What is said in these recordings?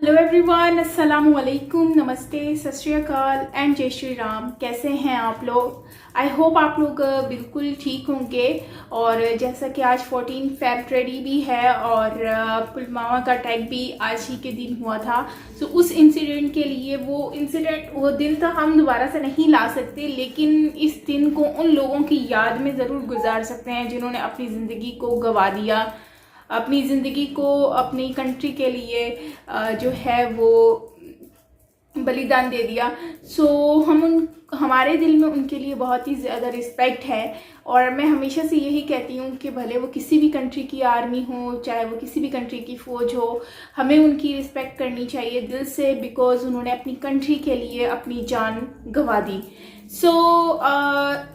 Hello everyone, अस्सलाम वालेकुम, नमस्ते, सत श्री अकाल एंड जय श्री राम। कैसे हैं आप लोग? आई होप आप लोग बिल्कुल ठीक होंगे। और जैसा कि आज 14 फरवरी भी है और पुलवामा का अटैक भी आज ही के दिन हुआ था। तो उस इंसिडेंट के लिए वो दिन तो हम दोबारा से नहीं ला सकते, लेकिन इस दिन को उन लोगों की याद में ज़रूर गुजार सकते हैं जिन्होंने अपनी ज़िंदगी को गंवा दिया, अपनी ज़िंदगी को अपनी कंट्री के लिए जो है वो बलिदान दे दिया। हमारे दिल में उनके लिए बहुत ही ज़्यादा रिस्पेक्ट है। और मैं हमेशा से यही कहती हूँ कि भले वो किसी भी कंट्री की आर्मी हो, चाहे वो किसी भी कंट्री की फ़ौज हो, हमें उनकी रिस्पेक्ट करनी चाहिए दिल से, बिकॉज़ उन्होंने अपनी कंट्री के लिए अपनी जान गंवा दी।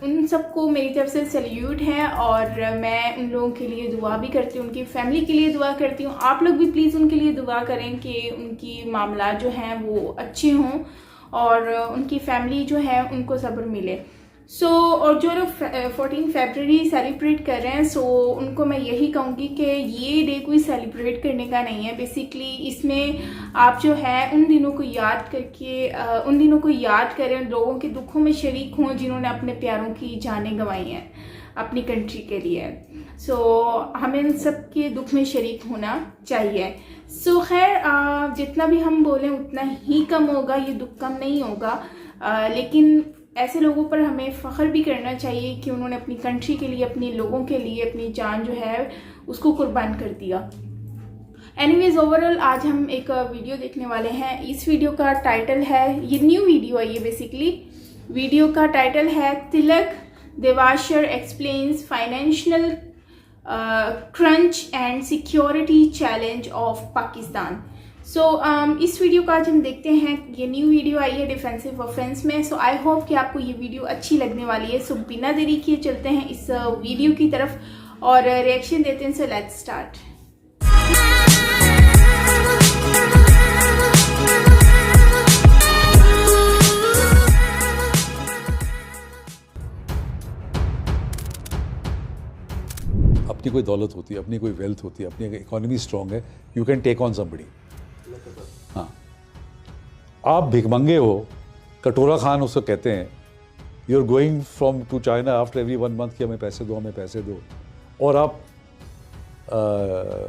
उन सबको मेरी तरफ से सैल्यूट है और मैं उन लोगों के लिए दुआ भी करती हूँ, उनकी फैमिली के लिए दुआ करती हूँ। आप लोग भी प्लीज़ उनके लिए दुआ करें कि उनकी मामला जो हैं वो अच्छे हों और उनकी फैमिली जो है उनको सब्र मिले। और जो लोग 14 फरवरी सेलिब्रेट कर रहे हैं, उनको मैं यही कहूँगी कि ये डे कोई सेलिब्रेट करने का नहीं है। बेसिकली इसमें आप जो है उन दिनों को याद करें, लोगों के दुखों में शरीक हों जिन्होंने अपने प्यारों की जानें गंवाई हैं अपनी कंट्री के लिए। हमें उन सब के दुख में शरीक होना चाहिए। खैर, जितना भी हम बोलें उतना ही कम होगा, ये दुख कम नहीं होगा। लेकिन ऐसे लोगों पर हमें फ़ख्र भी करना चाहिए कि उन्होंने अपनी कंट्री के लिए, अपने लोगों के लिए अपनी जान जो है उसको कुर्बान कर दिया। एनीवेज, ओवरऑल आज हम एक वीडियो देखने वाले हैं। इस वीडियो का टाइटल है, ये न्यू वीडियो है, ये बेसिकली वीडियो का टाइटल है Tilak Devasher explains financial crunch and security challenge of Pakistan. इस वीडियो का आज हम देखते हैं। ये न्यू वीडियो आई है डिफेंसिव ऑफेंस में। आई होप कि आपको ये वीडियो अच्छी लगने वाली है। बिना देरी किए चलते हैं इस वीडियो की तरफ और रिएक्शन देते हैं। Let's start. अपनी कोई दौलत होती है, अपनी कोई वेल्थ होती है, अपनी इकोनॉमी स्ट्रांग है, you can take on somebody. हाँ, आप भिखमंगे हो, कटोरा खान उसको कहते हैं। You are going from to China after every 1 month कि हमें पैसे दो, हमें पैसे दो। और आप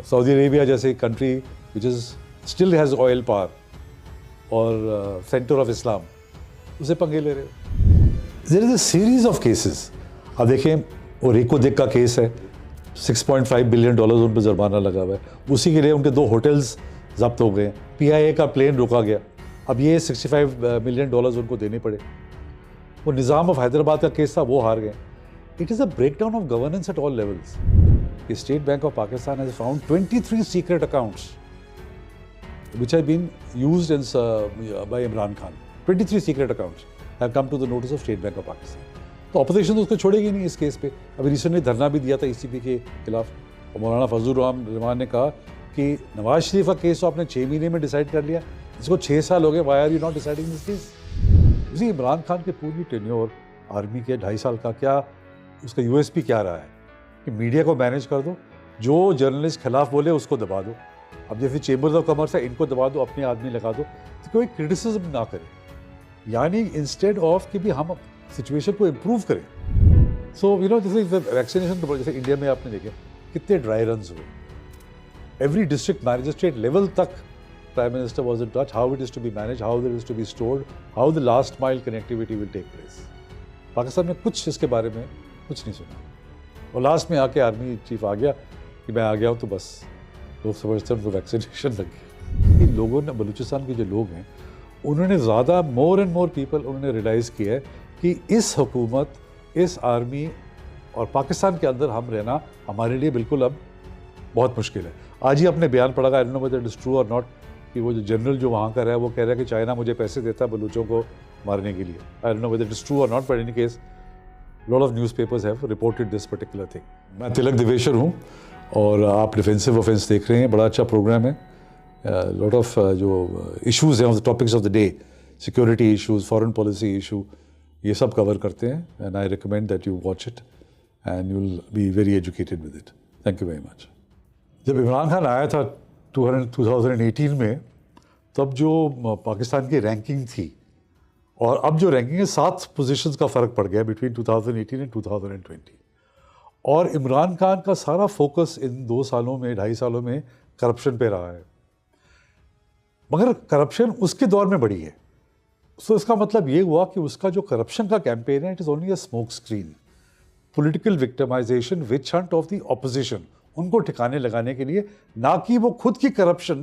सऊदी अरेबिया जैसे country which is still has oil power और सेंटर ऑफ इस्लाम, उसे पंगे ले रहे हो। There is a series of cases. अब देखें, वो रेको देख का केस है, $6.5 बिलियन उन पर जुर्माना लगा हुआ है। उसी के लिए उनके 2 होटल्स जब्त हो गए। PIA का प्लेन रोका गया। अब ये $65 मिलियन उनको देने पड़े। वो निज़ाम ऑफ हैदराबाद का केस था, वो हार गए। It is a break down of governance at all levels. State bank of Pakistan has found 23 secret accounts which have been used by Imran Khan. 23 secret accounts have come to the notice of State Bank of Pakistan. तो opposition तो उसको छोड़ेगी नहीं इस case पे। अभी recently धरना भी दिया था ECP के खिलाफ और मौलाना फजलुर रहमान ने कहा कि नवाज शरीफ का केस तो आपने 6 महीने में डिसाइड कर लिया, इसको 6 साल हो गए, why are you not deciding this case? उसी इमरान खान के पूरी टेन्योर आर्मी के 2.5 साल का क्या उसका USP क्या रहा है कि मीडिया को मैनेज कर दो, जो जर्नलिस्ट खिलाफ बोले उसको दबा दो। अब जैसे चेंबर्स ऑफ कॉमर्स है, इनको दबा दो, अपने आदमी लगा दो, तो कोई क्रिटिसिज्म ना करे। यानी इंस्टेड ऑफ कि भी हम सिचुएशन को इम्प्रूव करें। जैसे वैक्सीनेशन तो जैसे इंडिया में आपने देखे कितने ड्राई रन हुए। एवरी डिस्ट्रिक्ट मैजिस्ट्रेट लेवल तक prime minister was in touch how it is to be manage, how it is to be stored, how the last mile connectivity will take place. Pakistan में कुछ इसके बारे में कुछ नहीं सुना। और लास्ट में आके आर्मी चीफ आ गया कि मैं आ गया हूँ, तो बस लोग समझते हैं उनको वैक्सीनेशन लग गया। इन लोगों ने, बलूचिस्तान के जो लोग हैं, उन्होंने ज़्यादा मोर एंड मोर पीपल उन्होंने रियलाइज़ किया है कि इस हुकूमत, इस आर्मी और पाकिस्तान के अंदर हम रहना हमारे लिए बिल्कुल अब बहुत मुश्किल है। आज ही अपने बयान पढ़ा, आई don't know whether it is true और नॉट, कि वो जो जनरल जो वहाँ का है वो कह रहा है कि चाइना मुझे पैसे देता है बलूचों को मारने के लिए। I don't know whether it is true और not, but in any case lot of newspapers have reported this particular thing. मैं तिलक देवेशर हूँ और आप डिफेंसिव ऑफेंस देख रहे हैं। बड़ा अच्छा प्रोग्राम है। लॉट ऑफ जो इश्यूज़ हैं, of the topics of the day, security issues, foreign policy issue, ये सब कवर करते हैं। And I recommend that you watch it and you will be very educated with it. Thank you very much. जब इमरान खान आया था 2018 में, तब जो पाकिस्तान की रैंकिंग थी और अब जो रैंकिंग है 7 पोजीशंस का फ़र्क पड़ गया बिटवीन 2018 एंड 2020। और इमरान खान का सारा फोकस इन 2 सालों में 2.5 सालों में करप्शन पे रहा है, मगर करप्शन उसके दौर में बढ़ी है। सो इसका मतलब ये हुआ कि उसका जो करप्शन का कैंपेन है it is only a smoke screen, political victimisation, witch hunt of the opposition, उनको ठिकाने लगाने के लिए, ना कि वो खुद की करप्शन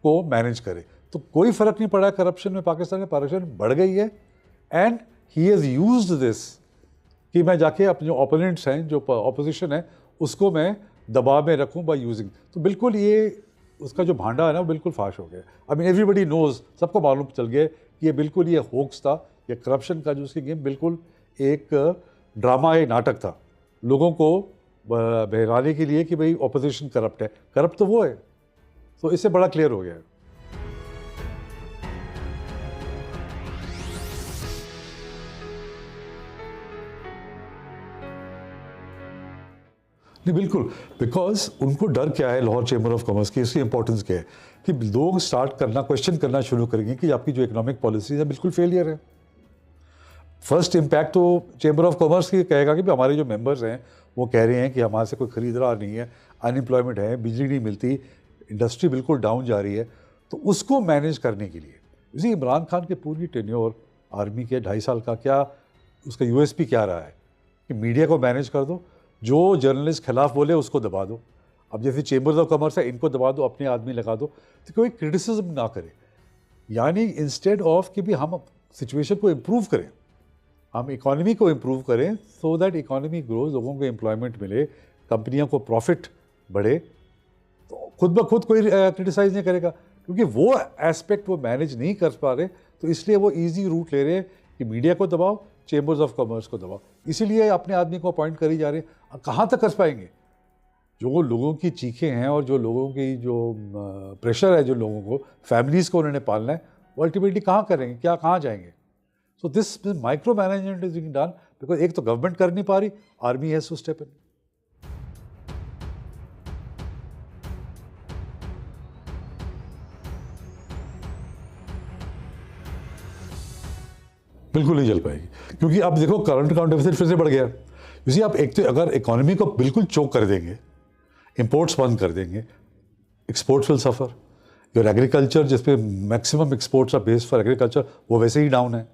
को मैनेज करे। तो कोई फ़र्क नहीं पड़ा करप्शन में, पाकिस्तान में करप्शन बढ़ गई है and he has used this कि मैं जाके अपने जो ओपोनेंट्स हैं, जो ऑपोजिशन है, उसको मैं दबाव में रखूं बाय यूजिंग। तो बिल्कुल ये उसका जो भांडा है ना वो बिल्कुल फाश हो गया। आई मीन एवरीबडी नोज, सबको मालूम चल गया कि ये बिल्कुल ये होक्स था, ये करप्शन का जो उसकी गेम बिल्कुल एक ड्रामा, एक नाटक था लोगों को बहलाने के लिए कि भाई ऑपोजिशन करप्ट है, करप्ट तो वो है। तो इससे बड़ा क्लियर हो गया है। नहीं बिल्कुल, बिकॉज उनको डर क्या है लाहौर चैम्बर ऑफ कॉमर्स की, इसकी इंपॉर्टेंस क्या है कि लोग स्टार्ट करना, क्वेश्चन करना शुरू करेंगे कि आपकी जो इकोनॉमिक पॉलिसीज है बिल्कुल फेलियर है। फर्स्ट इम्पैक्ट तो चैम्बर ऑफ कॉमर्स की कहेगा कि हमारे जो मेंबर्स हैं वो कह रहे हैं कि हमारे से कोई खरीद रहा नहीं है, अनएम्प्लॉयमेंट है, बिजली नहीं मिलती, इंडस्ट्री बिल्कुल डाउन जा रही है। तो उसको मैनेज करने के लिए इसी इमरान खान के पूरी टेन्योर आर्मी के 2.5 साल का क्या उसका यूएसपी क्या रहा है कि मीडिया को मैनेज कर दो, जो जर्नलिस्ट खिलाफ बोले उसको दबा दो। अब जैसे चैम्बर्स ऑफ कॉमर्स है, इनको दबा दो, अपने आदमी लगा दो, तो कोई क्रिटिसिज्म ना करे। यानी इंस्टेड ऑफ कि भी हम सिचुएशन को इम्प्रूव करें, हम इकोनॉमी को इम्प्रूव करें सो दैट इकोनॉमी ग्रोज, लोगों को एम्प्लॉयमेंट मिले, कंपनियों को प्रॉफिट बढ़े, तो खुद ब खुद कोई क्रिटिसाइज नहीं करेगा, क्योंकि वो एस्पेक्ट वो मैनेज नहीं कर पा रहे। तो इसलिए वो ईजी रूट ले रहे हैं कि मीडिया को दबाओ, चैम्बर्स ऑफ कॉमर्स को दबाओ, इसीलिए अपने आदमी को अपॉइंट करी जा रहे हैं। कहाँ तक कर पाएंगे? जो लोगों की चीखें हैं और जो लोगों की जो प्रेशर है, जो लोगों को, फैमिलीज़ को उन्होंने पालना है, वो अल्टीमेटली कहाँ करेंगे, क्या कहाँ जाएंगे? So this micro management is being done because एक तो गवर्नमेंट कर नहीं पा रही, army has to step in. बिल्कुल नहीं चल पाएगी, क्योंकि अब देखो करंट अकाउंट डेफिसिट फिर से बढ़ गया। इसी आप एक तो अगर इकोनॉमी को बिल्कुल चोक कर देंगे, इंपोर्ट्स बंद कर देंगे, exports will suffer. Your agriculture जिसपे maximum exports are based for agriculture, वो वैसे ही डाउन है।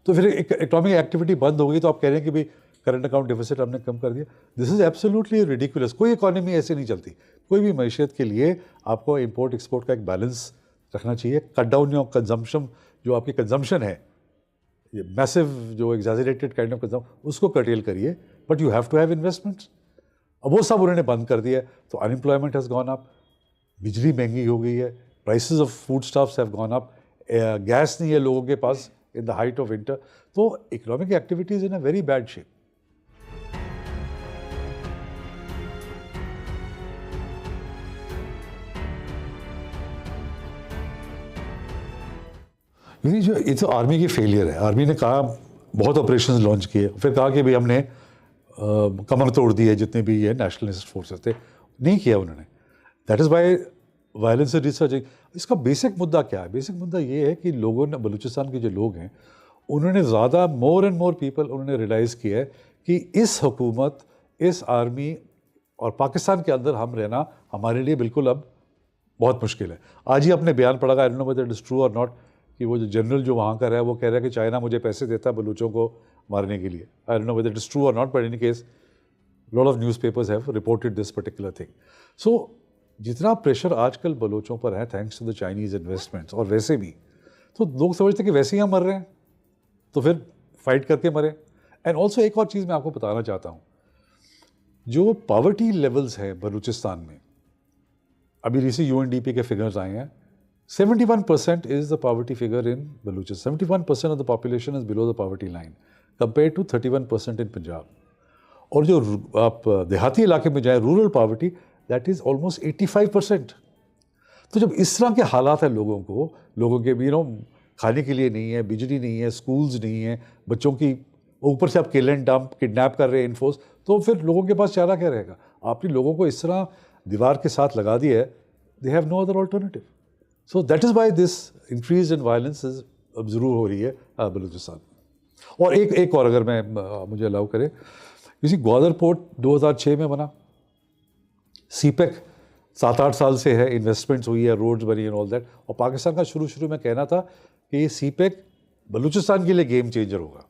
तो फिर इकोनॉमिक एक्टिविटी बंद हो गई, तो आप कह रहे हैं कि भाई करंट अकाउंट डेफिसिट हमने कम कर दिया। This is absolutely ridiculous. कोई इकोनॉमी ऐसे नहीं चलती। कोई भी मैशियत के लिए आपको इंपोर्ट एक्सपोर्ट का एक बैलेंस रखना चाहिए। कट डाउन योर कंजम्पशन, जो आपकी कंजम्पशन है, ये मैसिव जो एग्जैजरेटेड काइंड ऑफ कंजम्पशन, उसको कर्टेल करिए, but you have to have investments. अब वो सब उन्होंने बंद कर दिया है, तो अनएम्प्लॉयमेंट हैज़ गॉन अप, बिजली महंगी हो गई है, prices of food stuffs have gone up, gas नहीं है लोगों के पास in the height of winter. तो economic activities in a very bad shape. ये तो आर्मी की फेलियर है। आर्मी ने कहा, बहुत ऑपरेशंस लॉन्च किए, फिर कहा कि भाई हमने कमर तोड़ दी है, जितने भी ये नेशनलिस्ट फोर्सेस थे, नहीं किया उन्होंने। That is Y violence research. इसका बेसिक मुद्दा क्या है? बेसिक मुद्दा ये है कि लोगों ने, बलूचिस्तान के जो लोग हैं, उन्होंने ज़्यादा मोर एंड मोर पीपल उन्होंने रियलाइज़ किया है कि इस हुकूमत, इस आर्मी और पाकिस्तान के अंदर हम रहना हमारे लिए बिल्कुल अब बहुत मुश्किल है। आज ही अपने बयान पढ़ा, आई don't know whether it is true और नॉट, कि वो जो जनरल जो वहाँ का है वो कह रहा है कि चाइना मुझे पैसे देता है बलूचों को मारने के लिए। I don't know whether it is true और not, but in any case lot of newspapers have reported this particular thing. So जितना प्रेशर आजकल बलोचों पर है thanks to the Chinese investments, और वैसे भी तो लोग समझते हैं कि वैसे ही हम मर रहे हैं, तो फिर फाइट करके मरे। एंड ऑल्सो एक और चीज़ मैं आपको बताना चाहता हूँ, जो पॉवर्टी लेवल्स हैं बलूचिस्तान में, अभी रिसेंट UNDP के फिगर्स आए हैं, 71% is the poverty figure in Baluchistan. 71% of the population is below the poverty line compared to 31% in Punjab. और जो आप देहाती इलाके में जाए, rural poverty, that is almost 85%। तो जब इस तरह के हालात हैं लोगों के भी खाने के लिए नहीं है, बिजली नहीं है, स्कूल्स नहीं है, बच्चों की ऊपर से आप किल एंड डंप, किडनैप कर रहे हैं इनफोर्स, तो फिर लोगों के पास चारा क्या रहेगा? आपने लोगों को इस तरह दीवार के साथ लगा दिया है, they have no other alternative. So that is why this increase in violence is अब ज़रूर हो रही है बलूचिस्तान। और एक और अगर मैं मुझे अलाउ करे, किसी ग्वादर पोर्ट 2006 में बना, सीपेक 7-8 साल से है, इन्वेस्टमेंट्स हुई है, रोड्स बनी एंड ऑल दैट, और पाकिस्तान का शुरू में कहना था कि ये सीपेक बलूचिस्तान के लिए गेम चेंजर होगा।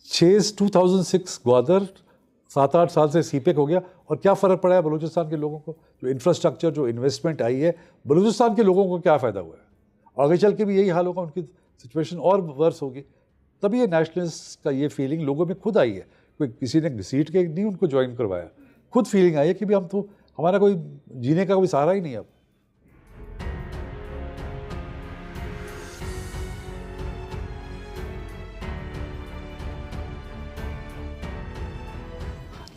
2006 ग्वादर 7-8 साल से सीपेक हो गया, और क्या फ़र्क पड़ा है बलूचिस्तान के लोगों को? जो इंफ्रास्ट्रक्चर, जो इन्वेस्टमेंट आई है, बलूचिस्तान के लोगों को क्या फ़ायदा हुआ है? आगे चल के भी यही हाल होगा, उनकी सिचुएशन और वर्स होगी। तभी ये नेशनलिस्ट का ये फीलिंग लोगों में खुद आई है, कोई किसी ने घसीट के नहीं उनको ज्वाइन करवाया, खुद फीलिंग आई है कि भी हम तो, हमारा कोई जीने का कोई सहारा ही नहीं है अब।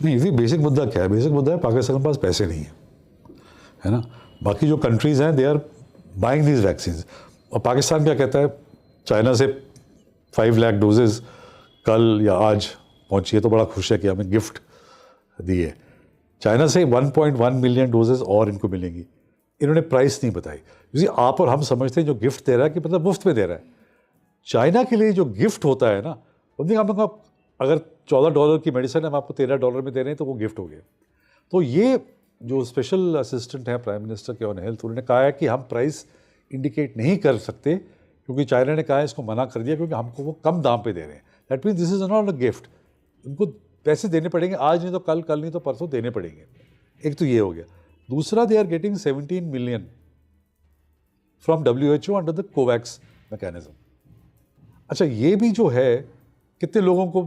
नहीं, इसी बेसिक मुद्दा क्या है? बेसिक मुद्दा है पाकिस्तान के पास पैसे नहीं है ना? बाकी जो कंट्रीज़ हैं they are buying these vaccine, और पाकिस्तान क्या कहता है, चाइना से 5 लाख डोजेज़ कल या आज पहुंची है, तो बड़ा खुश है कि हमें गिफ्ट दिए। चाइना से 1.1 मिलियन डोजेज़ और इनको मिलेंगी। इन्होंने प्राइस नहीं बताई। क्योंकि आप और हम समझते हैं जो गिफ्ट दे रहा है कि मतलब मुफ्त में दे रहा है। चाइना के लिए जो गिफ्ट होता है ना, हम अगर $14 की मेडिसिन हम आपको $13 में दे रहे हैं तो वो गिफ्ट हो गया। तो ये जो स्पेशल असिस्टेंट है प्राइम मिनिस्टर के ऑन हेल्थ, उन्होंने कहा है कि हम प्राइस इंडिकेट नहीं कर सकते, क्योंकि चाइना ने कहा है इसको मना कर दिया, क्योंकि हमको वो कम दाम पे दे रहे हैं। That means this is not a gift. उनको पैसे देने पड़ेंगे, आज नहीं तो कल, कल नहीं तो परसों देने पड़ेंगे। एक तो ये हो गया। दूसरा, they are getting 17 million from WHO under the COVAX mechanism. अच्छा, ये भी जो है कितने लोगों को,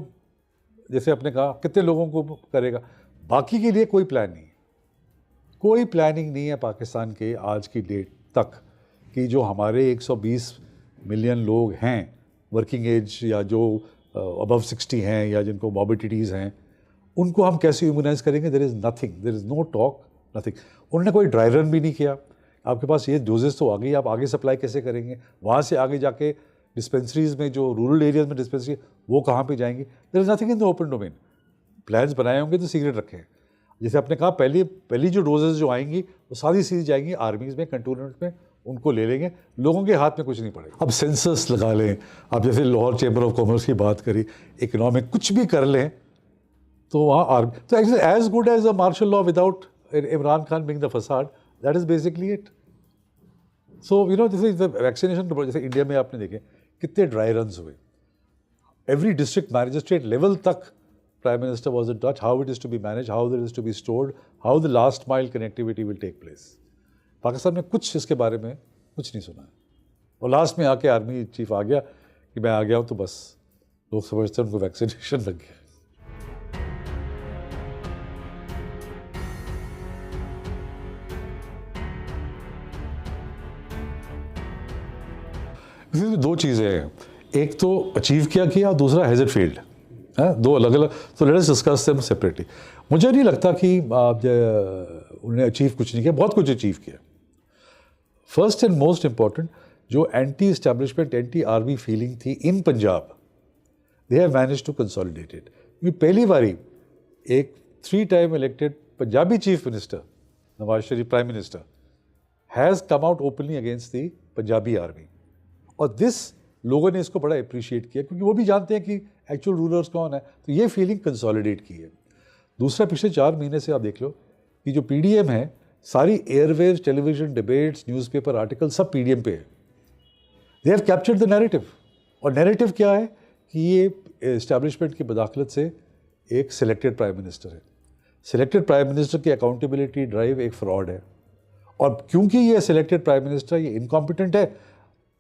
जैसे आपने कहा, कितने लोगों को करेगा? बाकी के लिए कोई प्लान नहीं है, कोई प्लानिंग नहीं है पाकिस्तान के आज की डेट तक कि जो हमारे 120 मिलियन लोग हैं वर्किंग एज, या जो अबव 60 हैं, या जिनको मॉर्बिडिटीज़ हैं, उनको हम कैसे इम्यूनाइज करेंगे? There is nothing, there is no talk, nothing. उन्होंने कोई ड्राई रन भी नहीं किया। आपके पास ये डोजेस तो आ गई, आप आगे सप्लाई कैसे करेंगे? वहाँ से आगे जाके डिस्पेंसरीज़ में, जो रूरल एरियाज़ में डिस्पेंसरी, वो कहाँ पे जाएंगी? There is nothing in the open domain. Plans बनाए होंगे तो सीक्रेट रखें। जैसे आपने कहा, पहली जो डोजेज़ जो आएंगी वो सारी सीधी जाएंगी आर्मीज़ में, कंटोनमेंट में, उनको ले लेंगे, लोगों के हाथ में कुछ नहीं पड़ेगा। अब सेंसस लगा लें, आप जैसे लाहौर चैम्बर ऑफ कॉमर्स की बात करी, इकोनॉमिक कुछ भी कर लें, तो वहाँ आर्मी, तो actually as good as a martial law without Imran Khan being the facade, that is basically it. So you know, जैसे वैक्सीनेशन, जैसे इंडिया में आपने देखे कितने ड्राई रन्स हुए, एवरी डिस्ट्रिक्ट मैजिस्ट्रेट लेवल तक Prime Minister was in touch, how it is to be managed, how it is to be stored, how the last mile connectivity will take place. Pakistan में कुछ इसके बारे में कुछ नहीं सुना है, और लास्ट में आके आर्मी चीफ आ गया कि मैं आ गया हूँ, तो बस लोग समझते हैं उनको वैक्सीनेशन लग गया। इसमें दो चीज़ें हैं, एक तो अचीव किया, और दूसरा हैज़ इट फेल्ड, है, दो अलग अलग। तो लेट्स डिस्कस देम सेपरेटली। मुझे नहीं लगता कि उन्होंने अचीव कुछ नहीं किया, बहुत कुछ अचीव किया। फर्स्ट एंड मोस्ट इम्पॉर्टेंट, जो anti establishment, anti army feeling थी in Punjab, they have manage to consolidate it. क्योंकि पहली बारी एक 3 time elected Punjabi chief minister, Nawaz Sharif prime minister, has come out openly against the Punjabi army, और दिस लोगों ने इसको बड़ा अप्रिशिएट किया, क्योंकि वो भी जानते हैं कि एक्चुअल रूलर्स कौन है। तो ये फीलिंग कंसोलिडेट की है। दूसरा, पिछले 4 महीने से आप देख लो कि जो PDM है, सारी Airways, television debates, newspaper article, सब PDM पे है। They have captured the narrative, और नैरेटिव क्या है कि ये इस्टेब्लिशमेंट की बदाखलत से एक सिलेक्टेड प्राइम मिनिस्टर है। सिलेक्टेड प्राइम मिनिस्टर की अकाउंटेबिलिटी ड्राइव एक फ्रॉड है, और क्योंकि ये सिलेक्टेड प्राइम मिनिस्टर ये इनकॉम्पिटेंट है,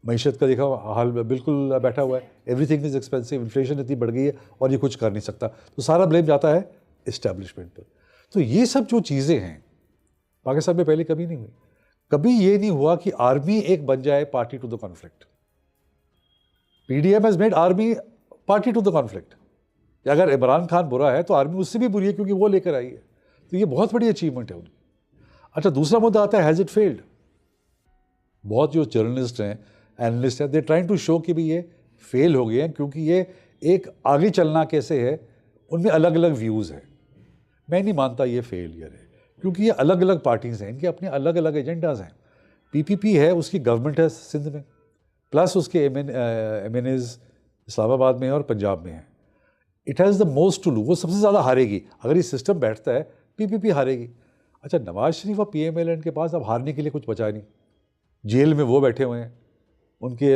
मईशत का देखा हाल बिल्कुल बैठा हुआ है, एवरीथिंग इज़ एक्सपेंसिव, इन्फ्लेशन इतनी बढ़ गई है, और ये कुछ कर नहीं सकता, तो सारा ब्लेम जाता है इस्टेब्लिशमेंट पर। तो ये सब जो चीज़ें हैं पाकिस्तान में पहले कभी नहीं हुई। कभी ये नहीं हुआ कि आर्मी एक बन जाए party to the conflict. PDM has made army party to the conflict. अगर इमरान खान बुरा है तो आर्मी उससे भी बुरी है, क्योंकि वो लेकर आई है। तो ये बहुत बड़ी अचीवमेंट है उनकी। अच्छा, दूसरा मुद्दा आता है हैज़ इट फेल्ड। बहुत जो जर्नलिस्ट हैं, एनालिस्ट हैं, दे ट्राइंग टू शो कि भी ये फेल हो गए हैं, क्योंकि ये एक आगे चलना कैसे है, उनमें अलग अलग व्यूज़ हैं। मैं नहीं मानता ये फेलियर है, क्योंकि ये अलग अलग पार्टीज़ हैं, इनके अपने अलग अलग एजेंडाज हैं। पीपीपी है, उसकी गवर्नमेंट है सिंध में, प्लस उसके एमएनएज इस्लामाबाद में है और पंजाब में है। It has the most to lose, वो सबसे ज़्यादा हारेगी अगर ये सिस्टम बैठता है, पीपीपी हारेगी। अच्छा, नवाज शरीफ और पीएमएलएन के पास अब हारने के लिए कुछ बचा नहीं, जेल में वो बैठे हुए हैं, उनके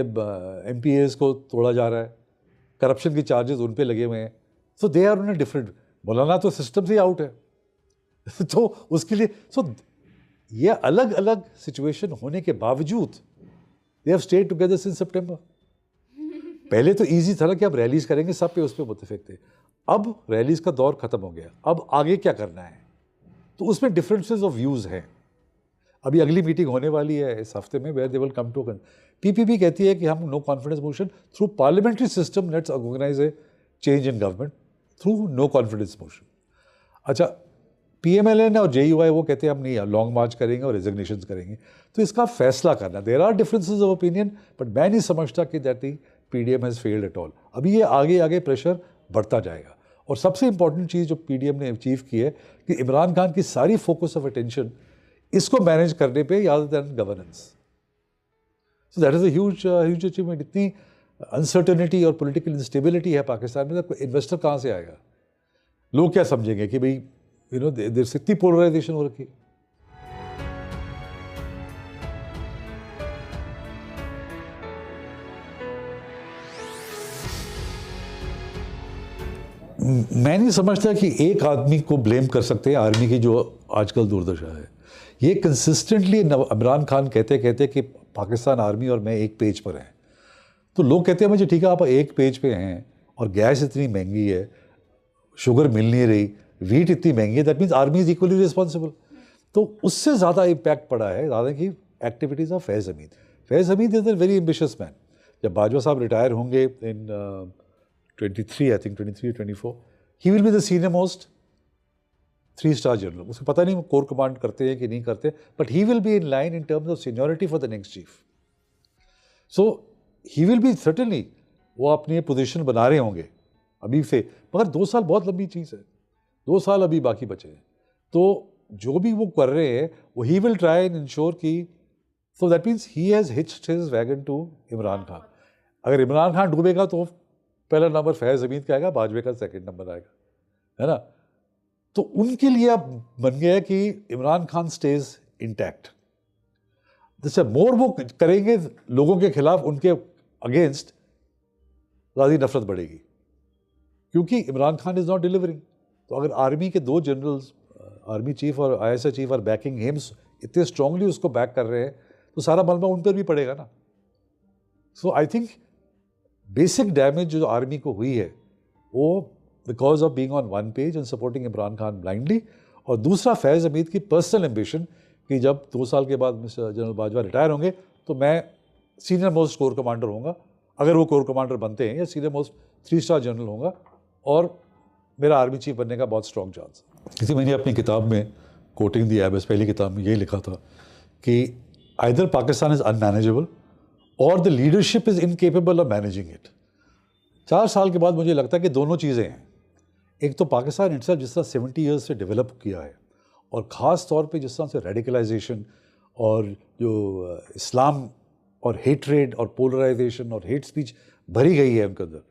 एमपीएस को तोड़ा जा रहा है, करप्शन के चार्जेस उन पे लगे हुए हैं, so they are on a different. Maulana तो सिस्टम से ही आउट है तो उसके लिए ये अलग अलग सिचुएशन होने के बावजूद they have stayed together since September. पहले तो इजी था ना कि अब रैलीज करेंगे, सब पे उस पर मुतफिक थे। अब रैलीज का दौर खत्म हो गया, अब आगे क्या करना है, तो उसमें डिफरेंसेस ऑफ व्यूज हैं। अभी अगली मीटिंग होने वाली है इस हफ्ते में, where they will come to PPP कहती है कि हम no confidence motion through parliamentary system let's organise a change in government through no confidence motion. अच्छा, पीएमएलएन और जेयूआई वो कहते हैं हम नहीं लॉन्ग मार्च करेंगे और रेजिग्नेशन करेंगे। तो इसका फैसला करना, there are differences of opinion, but मैं नहीं समझता कि that the PDM has failed at all. अभी ये आगे आगे प्रेशर बढ़ता जाएगा। और सबसे इंपॉर्टेंट चीज़ जो पीडीएम ने अचीव की है कि इमरान खान की सारी फोकस ऑफ अटेंशन इसको मैनेज करने पे rather than governance. So that is a huge achievement. इतनी अनसर्टेनिटी और पॉलिटिकल इंस्टेबिलिटी है पाकिस्तान में, तो इन्वेस्टर कहाँ से आएगा? लोग क्या समझेंगे कि भाई देर से इतनी पोलराइजेशन हो रखी है। मैं नहीं समझता कि एक आदमी को ब्लेम कर सकते हैं आर्मी की जो आजकल दुर्दशा है। ये कंसिस्टेंटली इमरान खान कहते कि पाकिस्तान आर्मी और मैं एक पेज पर हैं। तो लोग कहते हैं मुझे ठीक है आप एक पेज पे हैं और गैस इतनी महंगी है, शुगर मिल नहीं रही, वीट इतनी महंगी है, that means army is equally responsible. तो उससे ज़्यादा इम्पैक्ट पड़ा है ज़्यादा की activities of Faiz Hameed. Faiz Hameed is a very ambitious man. जब बाजवा साहब रिटायर होंगे in 23 I think 23 24, he will be the senior most 3-स्टार जनरल। उसको पता नहीं वो कोर कमांड करते हैं कि नहीं करते, but he will be in line in terms of seniority for the next chief. So he will B certainly, वो अपनी पोजीशन बना रहे होंगे अभी से, मगर 2 साल बहुत लंबी चीज़ है, 2 साल अभी बाकी बचे हैं। तो जो भी वो कर रहे हैं वो he will try and ensure की, so that means he has hitched his wagon to Imran Khan. अगर इमरान खान डूबेगा तो पहला नंबर फैज़ हमीद का आएगा, बाजवे का सेकंड नंबर आएगा, है ना। तो उनके लिए अब बन गया है कि इमरान खान स्टेज इंटैक्ट। जैसे मोर वो करेंगे लोगों के खिलाफ, उनके अगेंस्ट ज़्यादा नफरत बढ़ेगी, क्योंकि Imran Khan is not delivering. तो अगर आर्मी के 2 जनरल्स, आर्मी चीफ और आईएसआई चीफ और बैकिंग हिम्स इतने स्ट्रांगली उसको बैक कर रहे हैं, तो सारा मलबा उन पर भी पड़ेगा ना। सो आई थिंक बेसिक डैमेज जो आर्मी को हुई है वो because of being on one page and supporting Imran Khan blindly, और दूसरा फैज़ हमीद की पर्सनल एम्बिशन कि जब 2 साल के बाद मिस्टर जनरल बाजवा रिटायर होंगे तो मैं सीनियर मोस्ट कोर कमांडर होऊंगा, अगर वो कोर कमांडर बनते हैं, या सीनियर मोस्ट 3-स्टार जनरल होगा, और मेरा आर्मी चीफ बनने का बहुत स्ट्रॉन्ग चांस है। इसी मैंने अपनी किताब में कोटिंग दी एबस, पहली किताब में यही लिखा था कि आइदर पाकिस्तान इज़ अनमैनेजेबल और the leadership is incapable of managing it. 4 साल के बाद मुझे लगता है कि दोनों चीज़ें हैं। एक तो पाकिस्तान इटसेल्फ जिस तरह 70 ईयर्स से डेवलप किया है, और ख़ास तौर पे जिस तरह से रेडिकलाइजेशन और जो इस्लाम और हेट्रेड और पोलराइजेशन और हेट स्पीच भरी गई है उनके अंदर,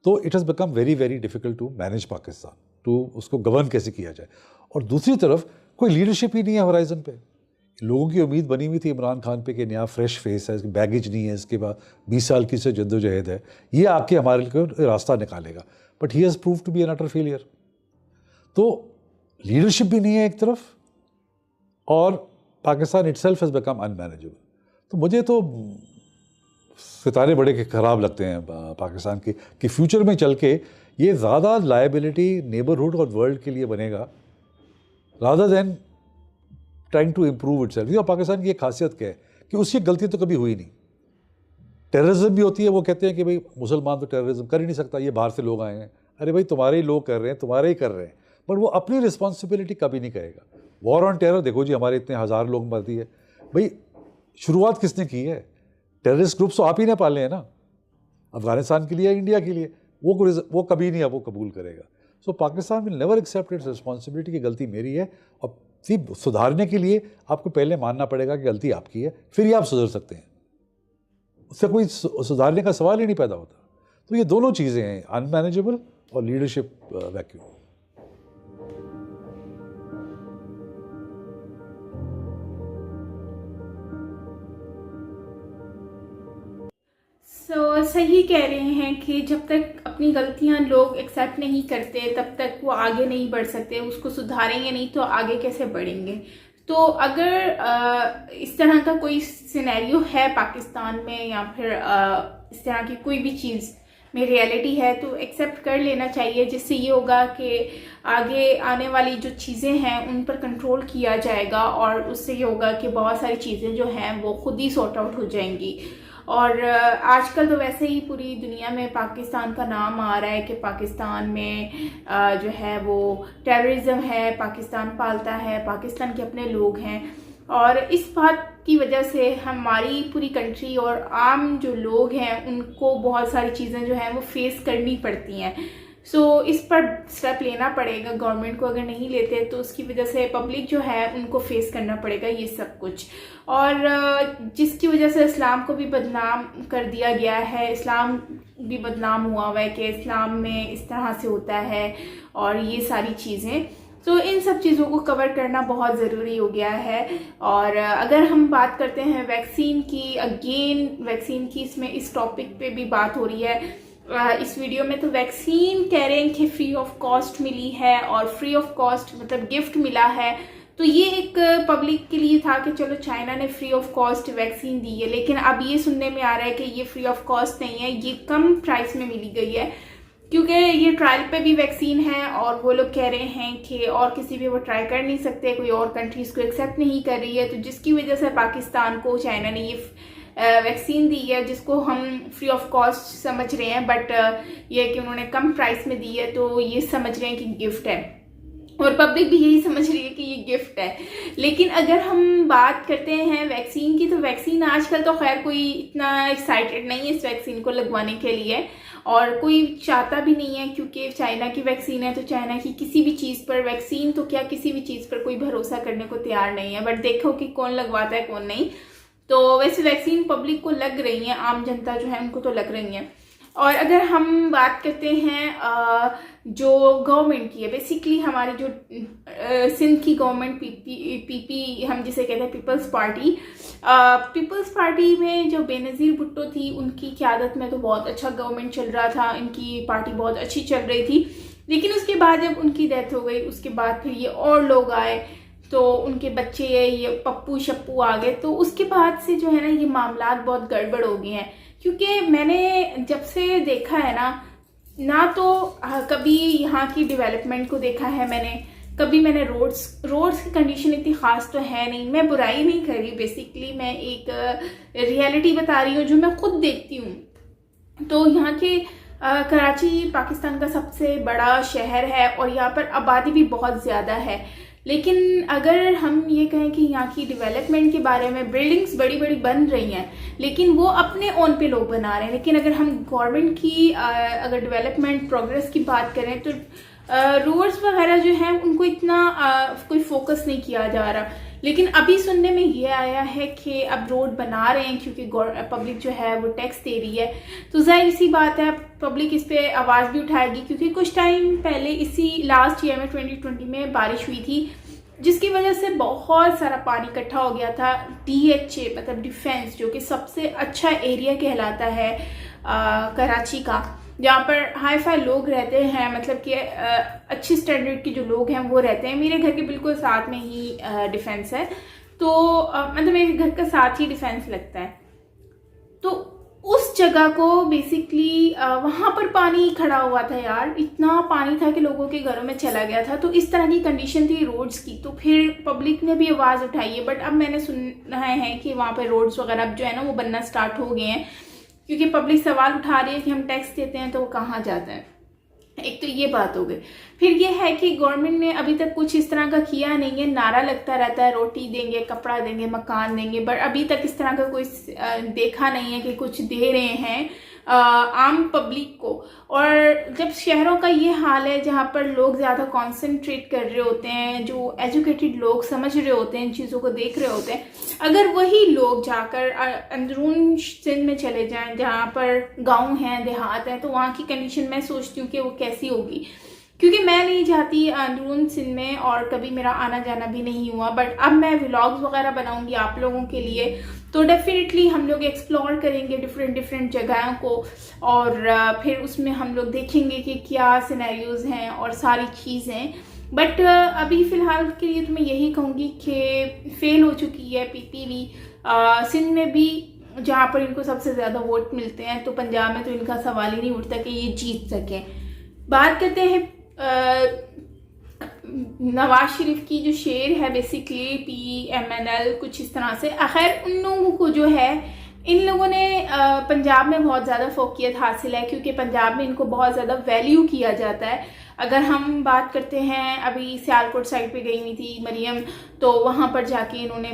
तो it has become very very difficult to manage Pakistan, to उसको गवर्न कैसे किया जाए। और दूसरी तरफ कोई लीडरशिप ही नहीं है होराइजन पे। लोगों की उम्मीद बनी हुई थी इमरान खान पे कि नया फ्रेश फेस है, बैगेज नहीं है, इसके बाद 20 साल की से जद्दोजहद है, ये आके हमारे लिए रास्ता निकालेगा, but he has proved to be an utter failure. तो लीडरशिप भी नहीं है एक तरफ, और Pakistan itself has become unmanageable. तो मुझे तो सितारे बड़े ख़राब लगते हैं पाकिस्तान के कि फ्यूचर में चल के ये ज़्यादा लायबिलिटी नेबरहुड और वर्ल्ड के लिए बनेगा rather than trying to improve itself. और पाकिस्तान की एक खासियत क्या है कि उसकी गलती तो कभी हुई नहीं। टेररिज्म भी होती है, वो कहते हैं कि भाई मुसलमान तो टेररिज्म कर ही नहीं सकता, ये बाहर से लोग आए हैं। अरे भाई तुम्हारे ही लोग कर रहे हैं, तुम्हारे ही कर रहे हैं, बट वो अपनी रिस्पॉन्सिबिलिटी कभी नहीं कहेगा। वॉर ऑन टेरर देखो जी, हमारे इतने 1000 लोग मर दिए, भाई शुरुआत किसने की है? टेररिस्ट ग्रुप्स तो आप ही ने पाले हैं ना, अफगानिस्तान के लिए, इंडिया के लिए। वो कभी नहीं अब वो कबूल करेगा। So Pakistan will never accept its responsibility कि गलती मेरी है, और सुधारने के लिए आपको पहले मानना पड़ेगा कि गलती आपकी है, फिर ही आप सुधर सकते हैं। उससे कोई सुधारने का सवाल ही नहीं पैदा होता। तो ये दोनों चीज़ें हैं, अनमैनेजेबल और लीडरशिप वैक्यूम। सही कह रहे हैं कि जब तक अपनी गलतियां लोग एक्सेप्ट नहीं करते तब तक वो आगे नहीं बढ़ सकते, उसको सुधारेंगे नहीं तो आगे कैसे बढ़ेंगे। तो अगर इस तरह का कोई सिनेरियो है पाकिस्तान में या फिर इस तरह की कोई भी चीज़ में रियलिटी है तो एक्सेप्ट कर लेना चाहिए, जिससे ये होगा कि आगे आने वाली जो चीज़ें हैं उन पर कंट्रोल किया जाएगा और उससे ये होगा कि बहुत सारी चीज़ें जो हैं वो खुद ही सॉर्ट आउट हो जाएंगी। और आजकल तो वैसे ही पूरी दुनिया में पाकिस्तान का नाम आ रहा है कि पाकिस्तान में जो है वो टेररिज्म है, पाकिस्तान पालता है, पाकिस्तान के अपने लोग हैं। और इस बात की वजह से हमारी पूरी कंट्री और आम जो लोग हैं उनको बहुत सारी चीज़ें जो हैं वो फेस करनी पड़ती हैं। इस पर स्टेप लेना पड़ेगा गवर्नमेंट को, अगर नहीं लेते तो उसकी वजह से पब्लिक जो है उनको फेस करना पड़ेगा ये सब कुछ। और जिसकी वजह से इस्लाम को भी बदनाम कर दिया गया है, इस्लाम भी बदनाम हुआ है कि इस्लाम में इस तरह से होता है और ये सारी चीज़ें। तो इन सब चीज़ों को कवर करना बहुत ज़रूरी हो गया है। और अगर हम बात करते हैं वैक्सीन की, अगेन वैक्सीन की इस टॉपिक पे भी बात हो रही है इस वीडियो में। तो वैक्सीन कह रहे हैं कि फ्री ऑफ कॉस्ट मिली है, और फ्री ऑफ कॉस्ट मतलब गिफ्ट मिला है। तो ये एक पब्लिक के लिए था कि चलो चाइना ने फ्री ऑफ कॉस्ट वैक्सीन दी है, लेकिन अब ये सुनने में आ रहा है कि ये फ्री ऑफ कॉस्ट नहीं है, ये कम प्राइस में मिली गई है, क्योंकि ये ट्रायल पे भी वैक्सीन है और वो लोग कह रहे हैं कि और किसी भी वो ट्राई कर नहीं सकते, कोई और कंट्रीज़ को एक्सेप्ट नहीं कर रही है। तो जिसकी वजह से पाकिस्तान को चाइना ने ये वैक्सीन दी है, जिसको हम फ्री ऑफ कॉस्ट समझ रहे हैं, बट ये कि उन्होंने कम प्राइस में दी है तो ये समझ रहे हैं कि गिफ्ट है, और पब्लिक भी यही समझ रही है कि ये गिफ्ट है। लेकिन अगर हम बात करते हैं वैक्सीन की, तो वैक्सीन आजकल तो खैर कोई इतना एक्साइटेड नहीं है इस वैक्सीन को लगवाने के लिए, और कोई चाहता भी नहीं है, क्योंकि चाइना की वैक्सीन है। तो चाइना की किसी भी चीज़ पर, वैक्सीन तो क्या किसी भी चीज़ पर कोई भरोसा करने को तैयार नहीं है। बट देखो कि कौन लगवाता है कौन नहीं। तो वैसे वैक्सीन पब्लिक को लग रही है, आम जनता जो है उनको तो लग रही है। और अगर हम बात करते हैं जो गवर्नमेंट की है, बेसिकली हमारी जो सिंध की गवर्नमेंट पीपी हम जिसे कहते हैं पीपल्स पार्टी में जो बेनज़ीर भुट्टो थी, उनकी क़यादत में तो बहुत अच्छा गवर्नमेंट चल रहा था, इनकी पार्टी बहुत अच्छी चल रही थी। लेकिन उसके बाद जब उनकी डेथ हो गई, उसके बाद फिर ये और लोग आए, तो उनके बच्चे ये पप्पू शप्पू आ गए, तो उसके बाद से जो है ना ये मामलात बहुत गड़बड़ हो गए हैं। क्योंकि मैंने जब से देखा है ना तो कभी यहाँ की डेवलपमेंट को देखा है मैंने, कभी मैंने रोड्स की कंडीशन इतनी ख़ास तो है नहीं। मैं बुराई नहीं कर रही, बेसिकली मैं एक रियलिटी बता रही हूँ जो मैं खुद देखती हूँ। तो यहाँ के कराची पाकिस्तान का सबसे बड़ा शहर है और यहाँ पर आबादी भी बहुत ज़्यादा है। लेकिन अगर हम ये कहें कि यहाँ की डेवलपमेंट के बारे में, बिल्डिंग्स बड़ी बड़ी बन रही हैं, लेकिन वो अपने ओन पे लोग बना रहे हैं। लेकिन अगर हम गवर्नमेंट की अगर डेवलपमेंट प्रोग्रेस की बात करें तो रोड्स वगैरह जो हैं उनको इतना कोई फोकस नहीं किया जा रहा। लेकिन अभी सुनने में ये आया है कि अब रोड बना रहे हैं, क्योंकि पब्लिक जो है वो टैक्स दे रही है। तो जाहिर सी बात है पब्लिक इस पे आवाज़ भी उठाएगी, क्योंकि कुछ टाइम पहले इसी लास्ट ईयर में 2020 में बारिश हुई थी, जिसकी वजह से बहुत सारा पानी इकट्ठा हो गया था। DHA मतलब डिफेंस, जो कि सबसे अच्छा एरिया कहलाता है कराची का, जहाँ पर हाई फाई लोग रहते हैं, मतलब कि अच्छी स्टैंडर्ड के जो लोग हैं वो रहते हैं। मेरे घर के बिल्कुल साथ में ही डिफेंस है, तो मतलब मेरे घर का साथ ही डिफेंस लगता है। तो उस जगह को बेसिकली वहाँ पर पानी खड़ा हुआ था यार, इतना पानी था कि लोगों के घरों में चला गया था। तो इस तरह की कंडीशन थी रोड्स की। तो फिर पब्लिक ने भी आवाज़ उठाई है, बट अब मैंने सुना है कि वहाँ पर रोड्स वगैरह अब जो है ना वो बनना स्टार्ट हो गए हैं, क्योंकि पब्लिक सवाल उठा रही है कि हम टैक्स देते हैं तो वो कहाँ जाते हैं। एक तो ये बात हो गई। फिर ये है कि गवर्नमेंट ने अभी तक कुछ इस तरह का किया नहीं है। नारा लगता रहता है रोटी देंगे, कपड़ा देंगे, मकान देंगे, पर अभी तक इस तरह का कोई देखा नहीं है कि कुछ दे रहे हैं। आम पब्लिक को। और जब शहरों का ये हाल है जहाँ पर लोग ज़्यादा कंसंट्रेट कर रहे होते हैं, जो एजुकेटेड लोग समझ रहे होते हैं, इन चीज़ों को देख रहे होते हैं, अगर वही लोग जाकर अंदरून सिंध में चले जाएं जहाँ पर गांव हैं, देहात हैं, तो वहाँ की कंडीशन मैं सोचती हूँ कि वो कैसी होगी। क्योंकि मैं नहीं जाती अंदरून सिंध में और कभी मेरा आना जाना भी नहीं हुआ, बट अब मैं व्लॉग्स वगैरह बनाऊंगी आप लोगों के लिए, तो डेफिनेटली हम लोग एक्सप्लोर करेंगे डिफरेंट जगहों को, और फिर उसमें हम लोग देखेंगे कि क्या सिनेरियोज हैं और सारी चीज़ें। बट अभी फ़िलहाल के लिए तो मैं यही कहूँगी कि फेल हो चुकी है पीपीवी सिंध में भी, जहाँ पर इनको सबसे ज़्यादा वोट मिलते हैं, तो पंजाब में तो इनका सवाल ही नहीं उठता कि ये जीत सकें। बात करते हैं नवाज शरीफ की, जो शेर है बेसिकली PMNL कुछ इस तरह से। खैर उन लोगों को जो है, इन लोगों ने पंजाब में बहुत ज़्यादा फोकियत हासिल है, क्योंकि पंजाब में इनको बहुत ज़्यादा वैल्यू किया जाता है। अगर हम बात करते हैं, अभी सियालकोट साइड पे गई हुई थी मरियम, तो वहाँ पर जाके इन्होंने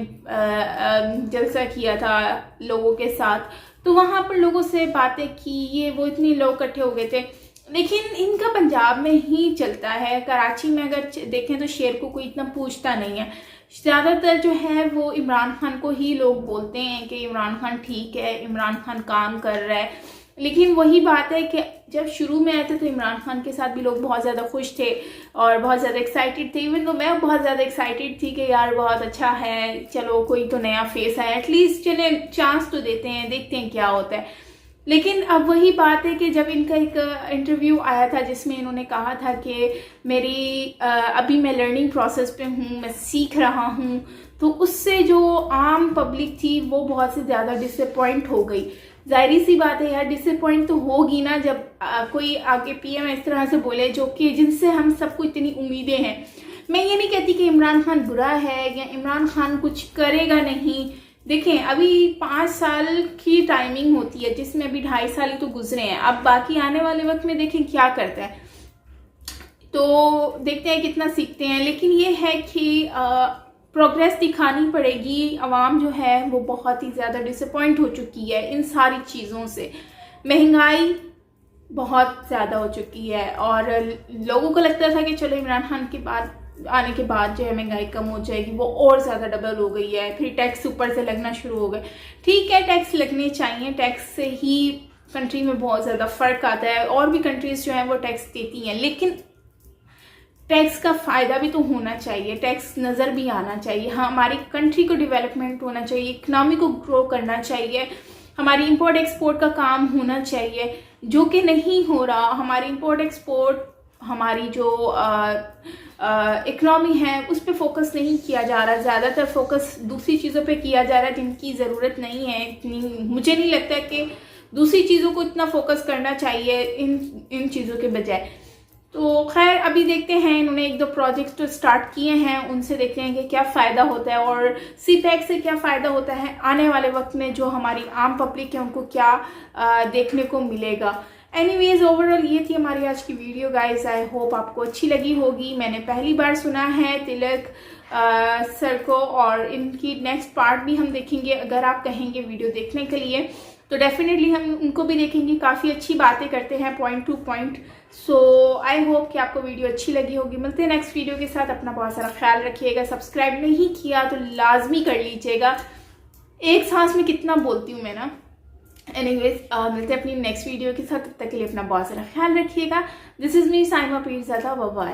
जलसा किया था लोगों के साथ, तो वहाँ पर लोगों से बातें की, ये वो इतने लोग इकट्ठे हो गए थे। लेकिन इनका पंजाब में ही चलता है, कराची में अगर देखें तो शेर को कोई इतना पूछता नहीं है। ज़्यादातर जो है वो इमरान खान को ही लोग बोलते हैं कि इमरान खान ठीक है, इमरान खान काम कर रहा है। लेकिन वही बात है कि जब शुरू में आए थे तो इमरान खान के साथ भी लोग बहुत ज़्यादा खुश थे और बहुत ज़्यादा एक्साइटेड थे। इवन तो मैं बहुत ज़्यादा एक्साइटेड थी कि यार बहुत अच्छा है, चलो कोई तो नया फेस है, एटलीस्ट चले चांस तो देते हैं, देखते हैं क्या होता है। लेकिन अब वही बात है कि जब इनका एक इंटरव्यू आया था जिसमें इन्होंने कहा था कि मेरी अभी मैं लर्निंग प्रोसेस पे हूँ, मैं सीख रहा हूँ, तो उससे जो आम पब्लिक थी वो बहुत से ज़्यादा डिसअपॉइंट हो गई। जाहिर सी बात है यार, डिसअपॉइंट तो होगी ना जब कोई आगे PM इस तरह से बोले, जो कि जिनसे हम सबको इतनी उम्मीदें हैं। मैं ये नहीं कहती कि इमरान खान बुरा है या इमरान खान कुछ करेगा नहीं। देखें, अभी 5 साल की टाइमिंग होती है, जिसमें अभी 2.5 साल ही तो गुजरे हैं। अब बाकी आने वाले वक्त में देखें क्या करता है, तो देखते हैं कितना सीखते हैं। लेकिन ये है कि प्रोग्रेस दिखानी पड़ेगी। आवाम जो है वो बहुत ही ज़्यादा डिसअपॉइंट हो चुकी है इन सारी चीज़ों से। महंगाई बहुत ज़्यादा हो चुकी है और लोगों को लगता था कि चलो इमरान खान के बाद आने के बाद जो है महंगाई कम हो जाएगी, वो और ज़्यादा डबल हो गई है। फिर टैक्स ऊपर से लगना शुरू हो गए। ठीक है, टैक्स लगने चाहिए, टैक्स से ही कंट्री में बहुत ज़्यादा फ़र्क आता है। और भी कंट्रीज़ जो हैं वो टैक्स देती हैं, लेकिन टैक्स का फ़ायदा भी तो होना चाहिए, टैक्स नज़र भी आना चाहिए। हाँ, हमारी कंट्री को डेवलपमेंट होना चाहिए, इकनॉमी को ग्रो करना चाहिए, हमारी इंपोर्ट एक्सपोर्ट का काम होना चाहिए, जो कि नहीं हो रहा। हमारी इंपोर्ट एक्सपोर्ट, हमारी जो इकनॉमी है उस पर फोकस नहीं किया जा रहा। ज़्यादातर फोकस दूसरी चीज़ों पे किया जा रहा है जिनकी ज़रूरत नहीं है इतनी। मुझे नहीं लगता कि दूसरी चीज़ों को इतना फोकस करना चाहिए इन चीज़ों के बजाय। तो खैर अभी देखते हैं, इन्होंने 1-2 प्रोजेक्ट्स तो स्टार्ट किए हैं, उनसे देखते हैं कि क्या फ़ायदा होता है और CPEC से क्या फ़ायदा होता है आने वाले वक्त में। जो हमारी आम पब्लिक है उनको क्या देखने को मिलेगा। एनीवेज, ओवरऑल ये थी हमारी आज की वीडियो गाइस। आई होप आपको अच्छी लगी होगी। मैंने पहली बार सुना है तिलक सर को, और इनकी नेक्स्ट पार्ट भी हम देखेंगे। अगर आप कहेंगे वीडियो देखने के लिए तो डेफिनेटली हम उनको भी देखेंगे। काफ़ी अच्छी बातें करते हैं point two point. So I hope कि आपको वीडियो अच्छी लगी होगी। मिलते हैं नेक्स्ट वीडियो के साथ। अपना बहुत सारा ख्याल रखिएगा। सब्सक्राइब नहीं किया तो लाजमी कर लीजिएगा। एक सांस में कितना बोलती हूँ मैं ना। एनीवेज, मिलते हैं अपनी नेक्स्ट वीडियो के साथ। तब तक के लिए अपना बहुत सारा ख्याल रखिएगा। This is me Saima Pirzada. Bye bye.